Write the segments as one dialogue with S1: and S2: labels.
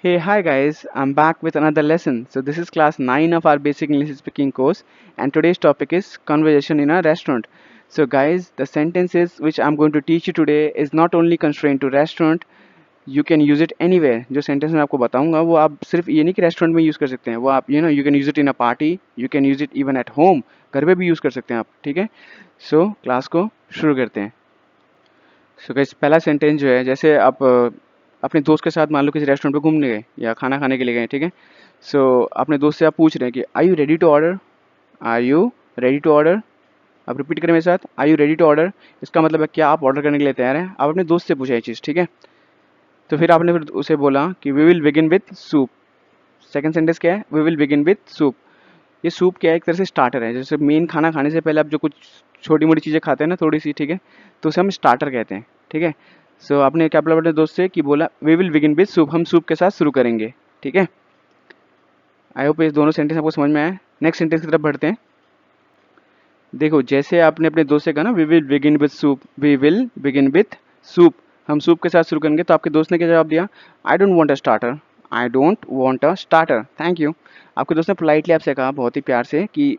S1: Hey, hi guys, I'm back with another lesson. So, this is class 9 of our basic English speaking course, and today's topic is conversation in a restaurant. So, guys, the sentences which I'm going to teach you today is not only constrained to restaurant, you can use it anywhere. जो sentence मैं आपको बताऊंगा वो आप सिर्फ ये नहीं कि रेस्टोरेंट में यूज़ कर सकते हैं, वो आप you can use it in a party, you can use it even at home, घर पे भी यूज़ कर सकते हैं आप, ठीक है। सो क्लास को शुरू करते हैं। सो गाइस पहला सेंटेंस जो है, जैसे आप अपने दोस्त के साथ मान लो किसी रेस्टोरेंट पे घूमने गए या खाना खाने के लिए गए, ठीक है। सो अपने दोस्त से आप पूछ रहे हैं कि are you ready to order, are you ready to order. आप रिपीट करें मेरे साथ, are you ready to order. इसका मतलब है क्या आप ऑर्डर करने के लिए तैयार हैं। आप अपने दोस्त से पूछा ये चीज़, ठीक है। तो फिर आपने फिर उसे बोला कि we will begin with soup. Second sentence क्या है, we will begin with soup. ये सूप क्या है, एक तरह से स्टार्टर है। जैसे मेन खाना खाने से पहले आप जो कुछ छोटी मोटी चीज़ें खाते हैं ना, थोड़ी सी, ठीक है, तो उसे हम स्टार्टर कहते हैं, ठीक है। सो आपने क्या बोला अपने दोस्त से कि बोला we will begin with soup, हम सूप के साथ शुरू करेंगे, ठीक है। आई होप ये दोनों सेंटेंस आपको समझ में आए। नेक्स्ट सेंटेंस की तरफ बढ़ते हैं। देखो जैसे आपने अपने दोस्त से कहा ना we will begin with soup, we will begin with soup, हम सूप के साथ शुरू करेंगे, तो आपके दोस्त ने क्या जवाब दिया, I don't want a starter, I don't want a starter, thank you. आपके दोस्त ने पोलाइटली आपसे कहा बहुत ही प्यार से कि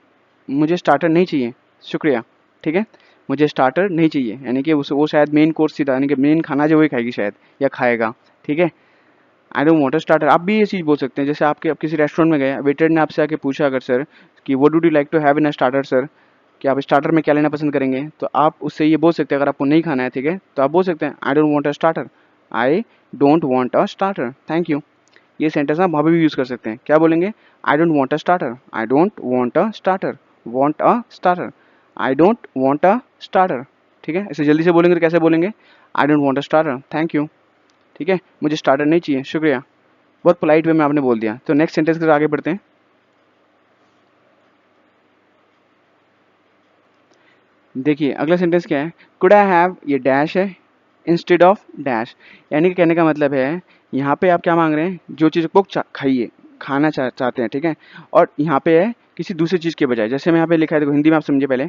S1: मुझे स्टार्टर नहीं चाहिए, शुक्रिया, ठीक है, मुझे स्टार्टर नहीं चाहिए, यानी कि वो शायद मेन कोर्स ही था, यानी कि मेन खाना जो वही खाएगी शायद या खाएगा, ठीक है। I don't want a starter, आप भी ये चीज़ बोल सकते हैं। जैसे आपके आप किसी रेस्टोरेंट में गए, वेटर ने आपसे आके पूछा अगर सर कि what would you like to have in a starter sir, कि आप स्टार्टर में क्या लेना पसंद करेंगे, तो आप उससे ये बोल सकते हैं अगर आपको नहीं खाना है, ठीक है, तो आप बोल सकते हैं I don't want a starter, I don't want a starter, thank you. ये सेंटेंस आप वहाँ पे भी यूज़ कर सकते हैं। क्या बोलेंगे, I don't want a starter, I don't want a starter, want a starter, I don't want a starter, ठीक है। इसे जल्दी से बोलेंगे तो कैसे बोलेंगे, I don't want a starter, thank you, ठीक है, मुझे स्टार्टर नहीं चाहिए, शुक्रिया। बहुत पोलाइट वे में आपने बोल दिया। तो नेक्स्ट सेंटेंस की तरफ आगे बढ़ते हैं। देखिए अगला सेंटेंस क्या है, कुड आई हैव, ये डैश है, इंस्टेड ऑफ डैश, यानी कि कहने का मतलब है यहाँ पे आप क्या मांग रहे हैं, जो चीज़ को खाइए, खाना चाहते हैं, ठीक है, और यहाँ पे है किसी दूसरी चीज़ के बजाय। जैसे मैं यहाँ पे लिखा है, देखो हिंदी में आप समझे पहले,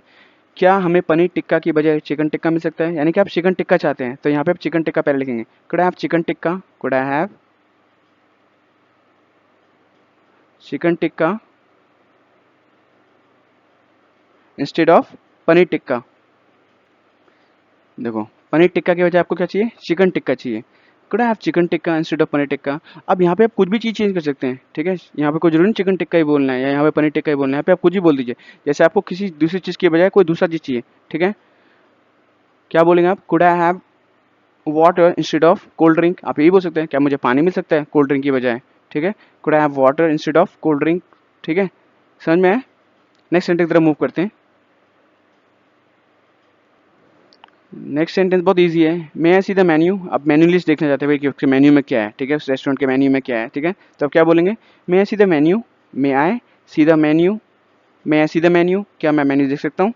S1: क्या हमें पनीर टिक्का की बजाय चिकन टिक्का मिल सकता है, यानी कि आप चिकन टिक्का चाहते हैं, तो यहाँ पे आप चिकन टिक्का पहले लिखेंगे, could I have chicken tikka, could I have chicken tikka instead of paneer tikka. देखो पनीर टिक्का की बजाय आपको क्या चाहिए, चिकन टिक्का चाहिए, could I have chicken tikka instead of paneer tikka. अब यहाँ पे आप कुछ भी चीज़ चेंज कर सकते हैं, ठीक है, यहाँ पे कोई जरूरी नहीं चिकन टिक्का ही बोलना है या यहाँ पे पनीर टिक्का ही बोलना है, यहाँ पे आप कुछ भी बोल दीजिए। जैसे आपको किसी दूसरी चीज़ की बजाय कोई दूसरा चीज़ चाहिए, ठीक है, क्या बोलेंगे आप, could I have water instead of cold drink, आप यही बोल सकते हैं, क्या मुझे पानी मिल सकता है कोल्ड ड्रिंक की बजाय, ठीक है, could I have water instead of cold drink, ठीक है, समझ में आया। नेक्स्ट सेंटेंस की तरफ मूव करते हैं। नेक्स्ट सेंटेंस बहुत इजी है, मे आई सी द मेन्यू। आप मेन्यू लिस्ट देखना चाहते हैं कि उसके मेन्यू में क्या है, ठीक है, उस रेस्टोरेंट के मेन्यू में क्या है, ठीक है, तो आप क्या बोलेंगे, may I see the menu, may I see the menu, may I see the menu, क्या मैं मेन्यू देख सकता हूँ,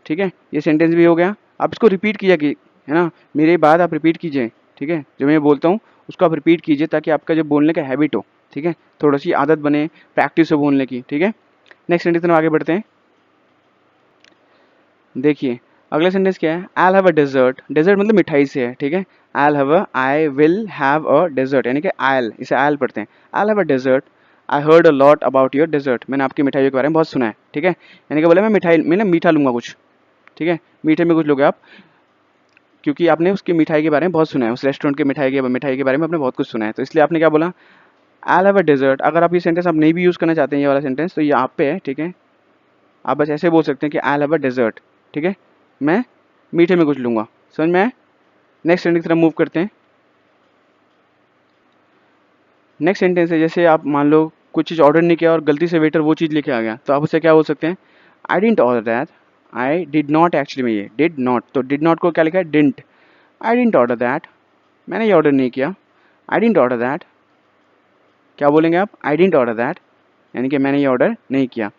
S1: ठीक है, ये सेंटेंस भी हो गया। आप इसको रिपीट कीजिए कि है ना, मेरे बाद आप रिपीट कीजिए, ठीक है, जो मैं बोलता हूँ उसको आप रिपीट कीजिए ताकि आपका जो बोलने का हैबिट हो, ठीक है, थोड़ी सी आदत बने, प्रैक्टिस हो बोलने की, ठीक है। नेक्स्ट सेंटेंस में आगे बढ़ते हैं। देखिए अगला सेंटेंस क्या है, I have a dessert, dessert मतलब मिठाई से है, ठीक है, I will have a dessert, यानी कि आयल, इसे आयल पढ़ते हैं, I have a dessert, I heard a lot about your dessert, मैंने आपकी मिठाइयों के बारे में बहुत सुना है, ठीक है, यानी कि बोले मैं मिठाई मैं ना मीठा लूँगा कुछ, ठीक है, मीठे में कुछ लोगे आप, क्योंकि आपने उसकी मिठाई के बारे में बहुत सुना है, उस रेस्टोरेंट के मिठाई के बारे में आपने बहुत कुछ सुना है, तो इसलिए आपने क्या बोला, आई हैव अ डेजर्ट। अगर आप ये सेंटेंस आप नहीं भी यूज़ करना चाहते हैं, ये वाला सेंटेंस, तो ये आप पे है, ठीक है, आप बस ऐसे बोल सकते हैं कि आई हैव अ डेजर्ट, ठीक है, मैं मीठे में कुछ लूँगा, समझ में आया। नेक्स्ट सेंटेंस की तरफ मूव करते हैं। नेक्स्ट सेंटेंस है, जैसे आप मान लो कुछ चीज़ ऑर्डर नहीं किया और गलती से वेटर वो चीज़ लेके आ गया, तो आप उससे क्या बोल सकते हैं, I didn't order that, I did not, actually में ये डिड नॉट, तो डिड नॉट को क्या लिखा है, didn't, I didn't order that, मैंने ये ऑर्डर नहीं किया, आई डिडंट ऑर्डर दैट, क्या बोलेंगे आप, आई डिडंट ऑर्डर दैट, यानी कि मैंने ये ऑर्डर नहीं किया,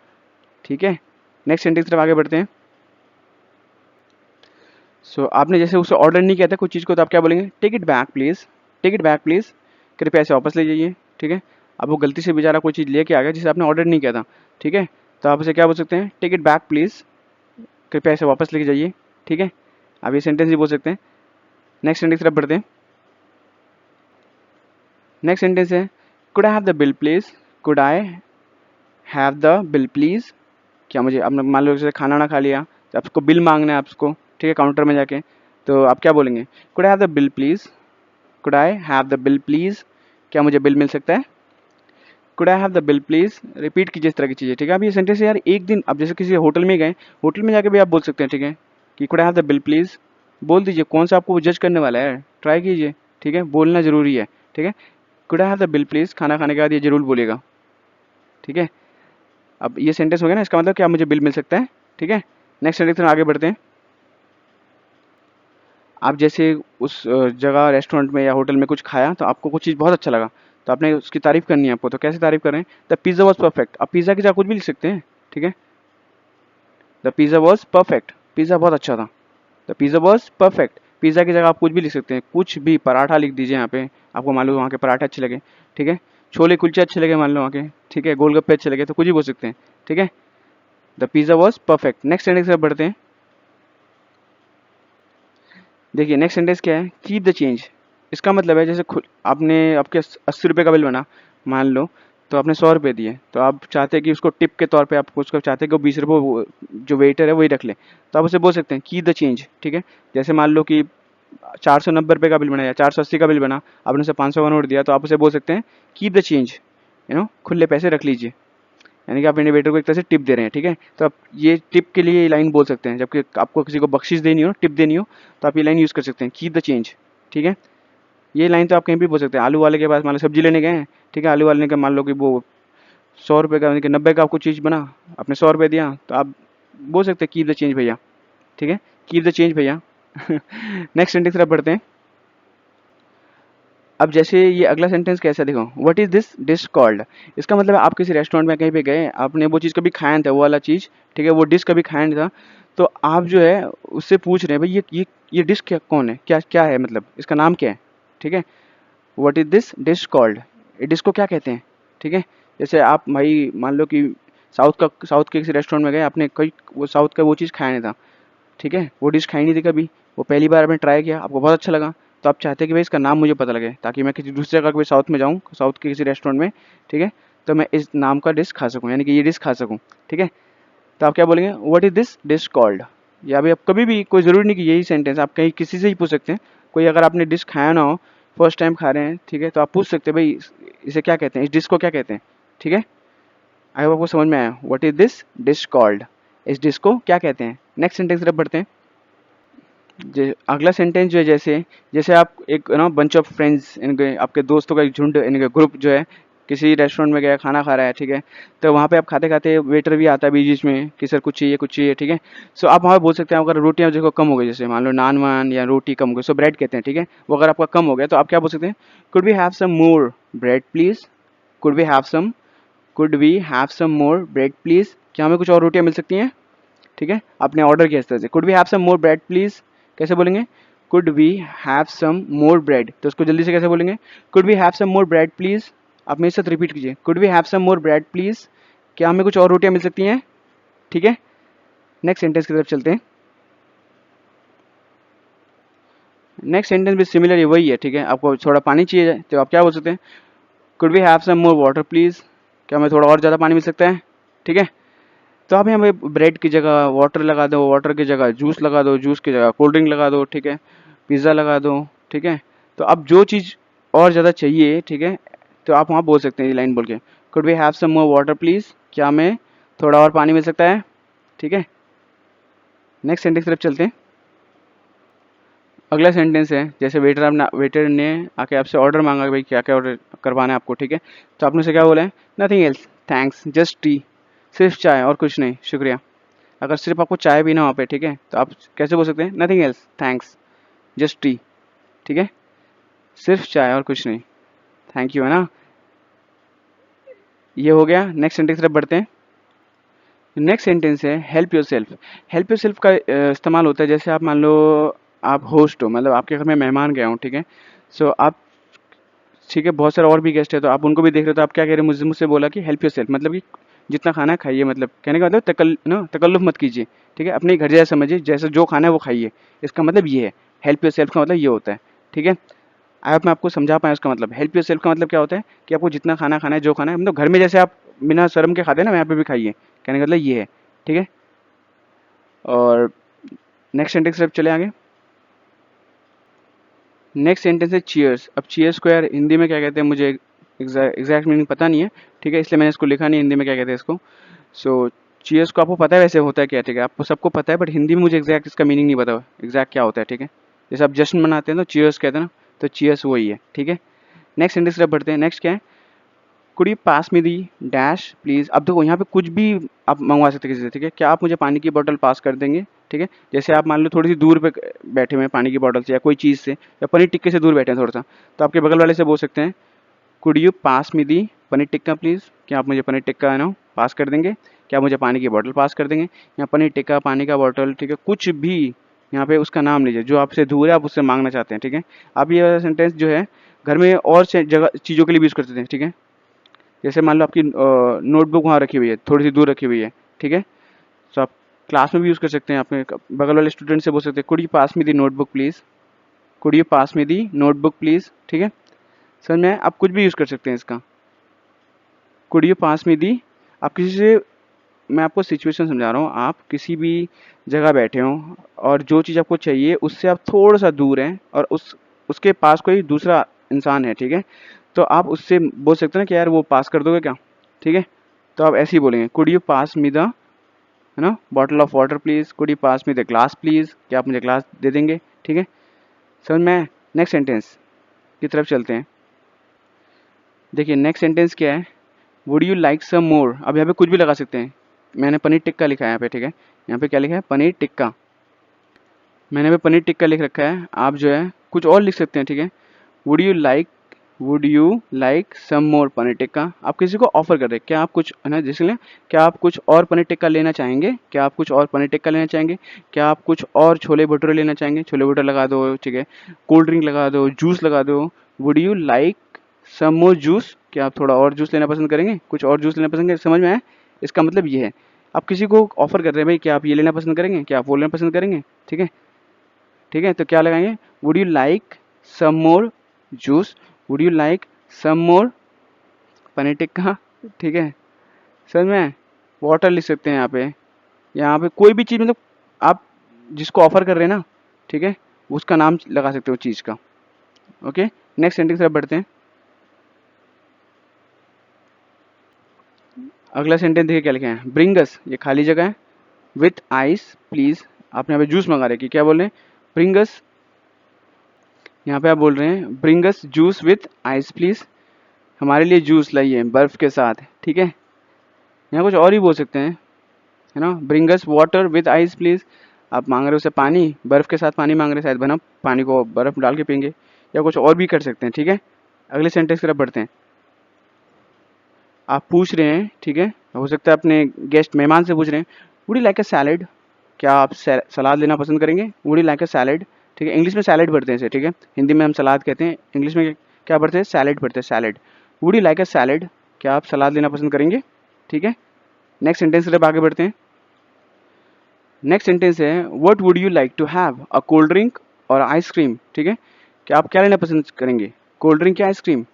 S1: ठीक है। नेक्स्ट सेंटेंस की तरफ आगे बढ़ते हैं। आपने जैसे उसे ऑर्डर नहीं किया था कुछ चीज़ को, तो आप क्या बोलेंगे, take it back please, take it back please, कृपया इसे वापस ले जाइए, ठीक है। अब वो गलती से बेचारा कोई चीज़ लेके आ गया जिसे आपने ऑर्डर नहीं किया था, ठीक है, तो आप उसे क्या बोल सकते हैं, टेक इट बैक प्लीज़, कृपया इसे वापस लेके जाइए, ठीक है। आप ये सेंटेंस भी बोल सकते हैं। नेक्स्ट सेंटेंस की तरफ बढ़ते हैं। नेक्स्ट सेंटेंस है, could I have the bill please, could I have the bill please, क्या मुझे, आपने मान लो जैसे खाना ना खा लिया तो आपको बिल मांगना है आपको, ठीक है, काउंटर में जाके, तो आप क्या बोलेंगे, could I have the bill please, could I have the bill please, क्या मुझे बिल मिल सकता है, could I have the bill please, repeat कीजिए इस तरह की चीज़ें, ठीक है। अब ये सेंटेंस यार एक दिन आप जैसे किसी होटल में गए, होटल में जाके भी आप बोल सकते हैं, ठीक है, कि could I have the bill please, बोल दीजिए, कौन सा आपको जज करने वाला है, ट्राई कीजिए, ठीक है, बोलना ज़रूरी है, ठीक है। Could I have the bill please, खाना खाने के बाद ये जरूर बोलेगा, ठीक है। अब ये सेंटेंस हो गया ना, इसका मतलब क्या मुझे बिल मिल सकता है, ठीक है। नेक्स्ट सेंटेंस में आगे बढ़ते हैं। आप जैसे उस जगह रेस्टोरेंट में या होटल में कुछ खाया तो आपको कुछ चीज़ बहुत अच्छा लगा, तो आपने उसकी तारीफ़ करनी है आपको, तो कैसे तारीफ़ करें, द पिज़्ज़ा वॉज परफेक्ट, आप पिज़्ज़ा की जगह कुछ भी लिख सकते हैं, ठीक है, the pizza was perfect, pizza बहुत अच्छा था, the pizza was perfect, pizza की जगह आप कुछ भी लिख सकते हैं, कुछ भी, पराठा लिख दीजिए यहाँ पे, आपको मान लो वहाँ के पराठे अच्छे लगे, ठीक है, छोले कुलचे अच्छे लगे मान लो वहाँ के, ठीक है, गोलगप्पे अच्छे लगे, तो कुछ भी बोल सकते हैं, ठीक है, the pizza was perfect. Next sentence पर बढ़ते हैं। देखिए नेक्स्ट सेंटेंस क्या है, कीप द चेंज, इसका मतलब है जैसे खुद आपने आपके 80 रुपये का बिल बना मान लो, तो आपने 100 रुपये दिए, तो आप चाहते हैं कि उसको टिप के तौर पे आप उसको चाहते हैं कि वो 20 रुपये जो वेटर है वही रख ले, तो आप उसे बोल सकते हैं कीप द चेंज, ठीक है। जैसे मान लो कि 490 रुपये का बिल बना या 480 का बिल बना, आपने उसे 500 का नोट दिया, तो आप उसे बोल सकते हैं कीप द चेंज, खुले पैसे रख लीजिए, यानी कि आप अपने वेटर को एक तरह से टिप दे रहे हैं, ठीक है। तो आप ये टिप के लिए ये लाइन बोल सकते हैं, जबकि आपको किसी को बख्शिश देनी हो, टिप देनी हो, तो आप ये लाइन यूज़ कर सकते हैं, कीप द चेंज, ठीक है। ये लाइन तो आप कहीं भी बोल सकते हैं, आलू वाले के पास मान लो सब्जी लेने गए हैं, ठीक है, आलू वाले ने कहा मान लो कि वो 100 रुपये का, यानी कि 90 का आपको चीज़ बना, आपने 100 रुपये दिया, तो आप बोल सकते हैं कीप द चेंज भैया, ठीक है, कीप द चेंज भैया। नेक्स्ट सेंटेंस तरफ बढ़ते हैं। अब जैसे ये अगला सेंटेंस कैसा, देखो, what is this dish called, इसका मतलब है आप किसी रेस्टोरेंट में कहीं पे गए, आपने वो चीज़ कभी खाया नहीं था, वो वाला चीज़, ठीक है, वो डिश कभी खाया नहीं था, तो आप जो है उससे पूछ रहे हैं भाई ये डिश क्या, कौन है, क्या क्या है, मतलब इसका नाम क्या है, ठीक है, what is this dish called, ये डिश को क्या कहते हैं, ठीक है। जैसे आप भाई मान लो कि साउथ के किसी रेस्टोरेंट में गए, आपने कोई वो साउथ का वो चीज़ खाया नहीं था, ठीक है, वो डिश खाई नहीं थी कभी, वो पहली बार आपने ट्राई किया, आपको बहुत अच्छा लगा, तो आप चाहते हैं कि भाई इसका नाम मुझे पता लगे, ताकि मैं किसी दूसरी जगह कभी साउथ में जाऊँ, साउथ के किसी रेस्टोरेंट में, ठीक है, तो मैं इस नाम का डिश खा सकूँ, यानी कि ये डिश खा सकूँ, ठीक है। तो आप क्या बोलेंगे, what is this dish called, या भाई आप कभी भी, कोई ज़रूरी नहीं कि यही सेंटेंस, आप कहीं किसी से ही पूछ सकते हैं, कोई अगर आपने डिश खाया ना हो, फर्स्ट टाइम खा रहे हैं, ठीक है, तो आप पूछ सकते हैं भाई इसे क्या कहते हैं, इस डिश को क्या कहते हैं, ठीक है। आई होप आपको समझ में आया, what is this dish called, इस डिश को क्या कहते हैं। नेक्स्ट सेंटेंस तरफ बढ़ते हैं। अगला सेंटेंस जो है, जैसे जैसे आप एक बंच ऑफ फ्रेंड्स, इनके आपके दोस्तों का एक झुंड, इनके ग्रुप जो है किसी रेस्टोरेंट में गया, खाना खा रहा है, ठीक है, तो वहाँ पे आप खाते खाते वेटर भी आता है बीच बीच में कि सर कुछ चाहिए, ठीक है। सो आप वहाँ पे बोल सकते हैं, अगर रोटियाँ देखो कम हो गई, जैसे मान लो नान वान या रोटी कम हो गई, सो ब्रेड कहते हैं, ठीक है, वो अगर आपका कम हो गया तो आप क्या बोल सकते हैं, could we have some more bread please, could we have some could we have some more bread please, क्या हमें कुछ और रोटियाँ मिल सकती हैं, ठीक है, आपने ऑर्डर किया इस तरह से, could we have some more bread please, कैसे बोलेंगे, could we have some more bread, तो उसको जल्दी से कैसे बोलेंगे, could we have some more bread please, आप मेरे साथ रिपीट कीजिए, could we have some more bread please, क्या हमें कुछ और रोटियां मिल सकती हैं, ठीक है। नेक्स्ट सेंटेंस की तरफ चलते हैं। नेक्स्ट सेंटेंस भी सिमिलर ही वही है, ठीक है, आपको थोड़ा पानी चाहिए तो आप क्या बोल सकते हैं, could we have some more water please, क्या हमें थोड़ा और ज़्यादा पानी मिल सकता है, ठीक है। तो आप यहाँ पे ब्रेड की जगह वाटर लगा दो, वाटर की जगह जूस लगा दो, जूस की जगह कोल्ड ड्रिंक लगा दो, ठीक है, पिज़्ज़ा लगा दो, ठीक है। तो अब जो चीज़ और ज़्यादा चाहिए, ठीक है, तो आप वहाँ बोल सकते हैं ये लाइन बोल के, could we have some more water please, क्या हमें थोड़ा और पानी मिल सकता है, ठीक है। नेक्स्ट सेंटेंस की तरफ चलते हैं। अगला सेंटेंस है, जैसे वेटर ने आके आपसे ऑर्डर मांगा कि भाई क्या क्या ऑर्डर करवाना है आपको, ठीक है, तो आपने उसे क्या बोला है, nothing else thanks just T, सिर्फ चाय और कुछ नहीं, शुक्रिया। अगर सिर्फ आपको चाय पीना वहाँ पे, ठीक है, तो आप कैसे बोल सकते हैं, nothing else thanks just T, ठीक है, सिर्फ चाय और कुछ नहीं, थैंक यू, है ना। ये हो गया। नेक्स्ट सेंटेंस तरफ बढ़ते हैं। नेक्स्ट सेंटेंस है help your self. Help your self का इस्तेमाल होता है जैसे आप मान लो आप होस्ट हो, मतलब आपके घर में मेहमान गया हूँ, ठीक है, सो आप, ठीक है, बहुत सारे और भी गेस्ट है, तो आप उनको भी देख रहे हो, तो आप क्या कह रहे हैं, मुझसे बोला कि हेल्प योर सेल्फ, मतलब कि जितना खाना है खाइए, मतलब कहने का मतलब तकल्लुफ मत कीजिए, ठीक है, अपने घर जैसा समझिए, जैसे जो खाना है वो खाइए, इसका मतलब ये है, हेल्प योर सेल्फ का मतलब ये होता है, ठीक है। आई होप मैं आपको समझा पाया उसका मतलब। हेल्प योर सेल्फ का मतलब क्या होता है कि आपको जितना खाना खाना है, जो खाना है, मतलब घर में जैसे आप बिना शर्म के खाते हैं ना, यहाँ पे भी खाइए, कहने का मतलब ये है, ठीक है। और नेक्स्ट सेंटेंस तरफ चले आगे। नेक्स्ट सेंटेंस है चीयर्स। अब चीयर्स को यार हिंदी में क्या कहते हैं मुझे एग्जैक्ट मीनिंग पता नहीं है, ठीक है, इसलिए मैंने इसको लिखा नहीं हिंदी में क्या कहते हैं इसको। सो चीयर्स को आपको पता है वैसे होता है क्या, ठीक है, आपको सबको पता है, बट हिंदी में मुझे एग्जैक्ट इसका मीनिंग नहीं पता एग्जैक्ट क्या होता है, ठीक है। जैसे आप जश्न मनाते हैं तो चीयर्स कहते हैं ना, तो चीयर्स वही है, ठीक है। नेक्स्ट सेंटेंस तरफ बढ़ते हैं। नेक्स्ट क्या है, could you pass me the dash please. अब देखो यहाँ पे कुछ भी आप मंगवा सकते हैं किसी से, ठीक है, क्या आप मुझे पानी की बोतल पास कर देंगे, ठीक है। जैसे आप मान लो थोड़ी सी दूर पे बैठे हुए हैं पानी की बोतल से या कोई चीज़ से, या पनीर टिक्के से दूर बैठे हैं थोड़ा सा, तो आपके बगल वाले से बोल सकते हैं could you pass me the paneer tikka please, क्या आप मुझे पनीर टिक्का है ना पास कर देंगे, क्या आप मुझे पानी की बोतल पास कर देंगे, या पनीर टिक्का, पानी का बोतल, ठीक है, कुछ भी यहाँ पे उसका नाम लीजिए जो आपसे दूर है, आप उससे मांगना चाहते हैं, ठीक है। आप ये सेंटेंस जो है घर में और जगह चीज़ों के लिए भी यूज़ करते थे, ठीक है। जैसे मान लो आपकी नोटबुक वहाँ रखी हुई है, थोड़ी सी दूर रखी हुई है, ठीक है, तो आप क्लास में भी यूज़ कर सकते हैं, अपने बगल वाले स्टूडेंट से बोल सकते हैं could you pass me the notebook please, could you pass me the notebook please, ठीक है। सर में आप कुछ भी यूज़ कर सकते हैं इसका, कुड यू पास मी दी। आप किसी से, मैं आपको सिचुएशन समझा रहा हूँ, आप किसी भी जगह बैठे हो और जो चीज़ आपको चाहिए उससे आप थोड़ा सा दूर हैं और उसके पास कोई दूसरा इंसान है, ठीक है, तो आप उससे बोल सकते हैं ना कि यार वो पास कर दोगे क्या, ठीक है। तो आप ऐसे ही बोलेंगे could you pass me the, है ना, bottle of water please, could you pass me the glass please, क्या आप मुझे ग्लास दे देंगे, ठीक है। समझ में? नेक्स्ट सेंटेंस की तरफ चलते हैं। देखिए नेक्स्ट सेंटेंस क्या है, वुड यू लाइक सम मोर। अब यहाँ पे कुछ भी लगा सकते हैं, मैंने पनीर टिक्का लिखा है यहाँ पे, ठीक है, यहाँ पे क्या लिखा है, पनीर टिक्का, मैंने यहाँ पे पनीर टिक्का लिख रखा है, आप जो है कुछ और लिख सकते हैं, ठीक है। Would you like, would you like some more paneer tikka, आप किसी को ऑफर कर रहे हैं, क्या आप कुछ, है ना, जैसे क्या आप कुछ और पनीर टिक्का लेना चाहेंगे, क्या आप कुछ और पनीर टिक्का लेना चाहेंगे, क्या आप कुछ और छोले भटूरे लेना चाहेंगे, छोले भटूरे लगा दो, ठीक है, कोल्ड ड्रिंक लगा दो, जूस लगा दो। Would you like some more juice, क्या आप थोड़ा और जूस लेना पसंद करेंगे, कुछ और जूस लेना पसंद करेंगे। समझ में आया? इसका मतलब ये है, आप किसी को ऑफर कर रहे हैं भाई, क्या आप ये लेना पसंद करेंगे, क्या आप वो लेना पसंद करेंगे, ठीक है, ठीक है। तो क्या लगाएंगे, would you like some more juice, would you like some more paneer tikka, ठीक है। समझ में? वाटर लिख सकते हैं यहाँ पे कोई भी चीज़, मतलब आप जिसको ऑफर कर रहे हैं ना, ठीक है, उसका नाम लगा सकते हो चीज़ का। ओके, नेक्स्ट सेंटेंस तरफ बढ़ते हैं। अगला सेंटेंस देखिए क्या लिखे हैं, ब्रिंग अस, ये खाली जगह है, विथ आइस प्लीज, आपने यहाँ पे जूस मंगा रहे हैं, क्या बोल रहे हैं, ब्रिंग अस, यहाँ पे आप बोल रहे हैं bring us juice with ice please, हमारे लिए जूस लाइए बर्फ़ के साथ, ठीक है। यहाँ कुछ और ही बोल सकते हैं, है ना, bring us water with ice please, आप मांग रहे हो उसे पानी, बर्फ़ के साथ पानी मांग रहे हैं, शायद बना पानी को बर्फ़ डाल के पियेंगे, या कुछ और भी कर सकते हैं, ठीक है। अगले सेंटेंस की तरफ बढ़ते हैं। आप पूछ रहे हैं, ठीक है, हो सकता है अपने गेस्ट मेहमान से पूछ रहे हैं, would you like a salad, क्या आप सलाद लेना पसंद करेंगे, would you like a salad, ठीक है। इंग्लिश में सैलेड पढ़ते हैं इसे, ठीक है, हिंदी में हम सलाद कहते हैं, इंग्लिश में क्या पढ़ते हैं, सैलेड पढ़ते हैं, salad. Would you like a salad, क्या आप सलाद लेना पसंद करेंगे, ठीक है। नेक्स्ट सेंटेंस की तरफ आगे बढ़ते हैं। नेक्स्ट सेंटेंस है what would you like to have, a cold drink or ice cream, ठीक है, क्या आप क्या लेना पसंद करेंगे, कोल्ड ड्रिंक या ice cream.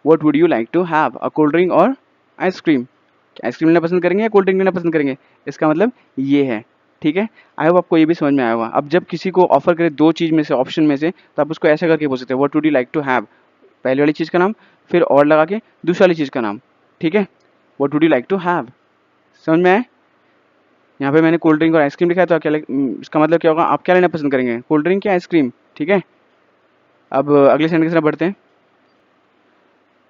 S1: What would you like to have, a cold drink or ice cream, ice cream लेना पसंद करेंगे या कोल्ड ड्रिंक लेना पसंद करेंगे, इसका मतलब ये है, ठीक है। आई होप आपको ये भी समझ में आया होगा। अब जब किसी को ऑफर करे दो चीज़ में से, ऑप्शन में से, तो आप उसको ऐसा करके बोल सकते हैं what would you like to have, पहले वाली चीज़ का नाम, फिर और लगा के दूसरी वाली चीज़ का नाम, ठीक है, what would you like to have. समझ में आए? यहाँ पे मैंने कोल्ड ड्रिंक और आइसक्रीम लिखा है, तो क्या इसका मतलब क्या होगा, आप क्या लेना पसंद करेंगे, कोल्ड ड्रिंक या आइसक्रीम, ठीक है। अब अगले सेंटेंस की तरफ बढ़ते हैं।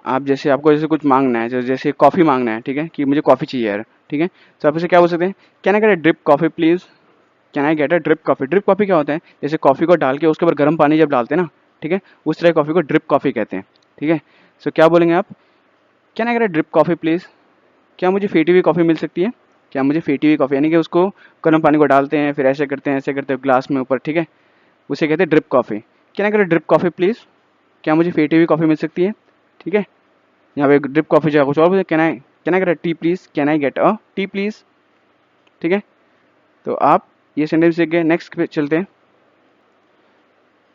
S1: आप जैसे आपको जैसे कुछ मांगना है, जैसे कॉफ़ी मांगना है, ठीक है, कि मुझे कॉफ़ी चाहिए यार, ठीक है, तो आप इसे क्या बोल सकते हैं, can I get a drip coffee please, can I get a drip coffee. Drip coffee क्या होता है, जैसे कॉफ़ी को डाल के उसके ऊपर गर्म पानी जब डालते हैं ना, ठीक है, उस तरह कॉफ़ी को ड्रिप कॉफ़ी कहते हैं, ठीक है। सो क्या बोलेंगे आप, can I get a drip coffee please, क्या मुझे फेटी हुई कॉफ़ी मिल सकती है, क्या मुझे फेटी हुई कॉफ़ी, यानी कि उसको गर्म पानी को डालते हैं, फिर ऐसे करते हैं ग्लास में ऊपर, ठीक है, उसे कहते हैं drip coffee. Can I get a drip coffee please, क्या मुझे फेटी हुई कॉफ़ी मिल सकती है, ठीक है। यहाँ पे ड्रिप कॉफ़ी जगह कुछ और बोलते, can I get a T please, can I get a T please, ठीक है। तो आप ये सेंटेंस सीख गए। नेक्स्ट पे चलते हैं।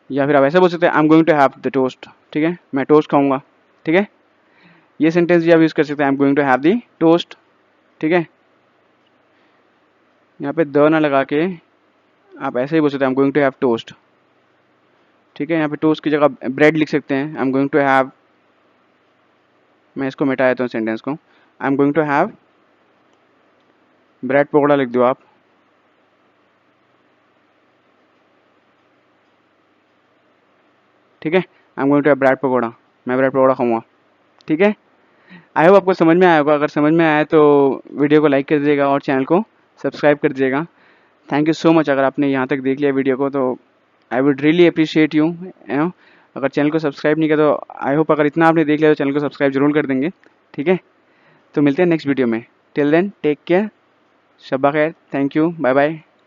S1: या फिर आप ऐसा बोल सकते हैं I am going to have the toast, ठीक है, मैं टोस्ट खाऊंगा, ठीक है। ये सेंटेंस भी आप यूज़ कर सकते हैं, I am going to have the toast, ठीक है। यहाँ पे द ना लगा के आप ऐसे ही बोल सकते हैं I am going to have toast, ठीक है। यहाँ पे टोस्ट की जगह ब्रेड लिख सकते हैं, I am going to have, मैं इसको मिटा देता हूँ सेंटेंस को, I am going to have bread pakora लिख दो आप, ठीक है। I am going to have bread pakora, मैं ब्रेड पकौड़ा खाऊंगा, ठीक है। आई होप आपको समझ में आया होगा। अगर समझ में आया तो वीडियो को लाइक कर दीजिएगा और चैनल को सब्सक्राइब कर दीजिएगा। Thank you so much. अगर आपने यहाँ तक देख लिया वीडियो को तो I would really appreciate you know. अगर चैनल को सब्सक्राइब नहीं किया तो आई होप अगर इतना आपने देख लिया तो चैनल को सब्सक्राइब जरूर कर देंगे, ठीक है। तो मिलते हैं नेक्स्ट वीडियो में। टिल देन टेक केयर, शब्बा खैर, थैंक यू, बाय बाय।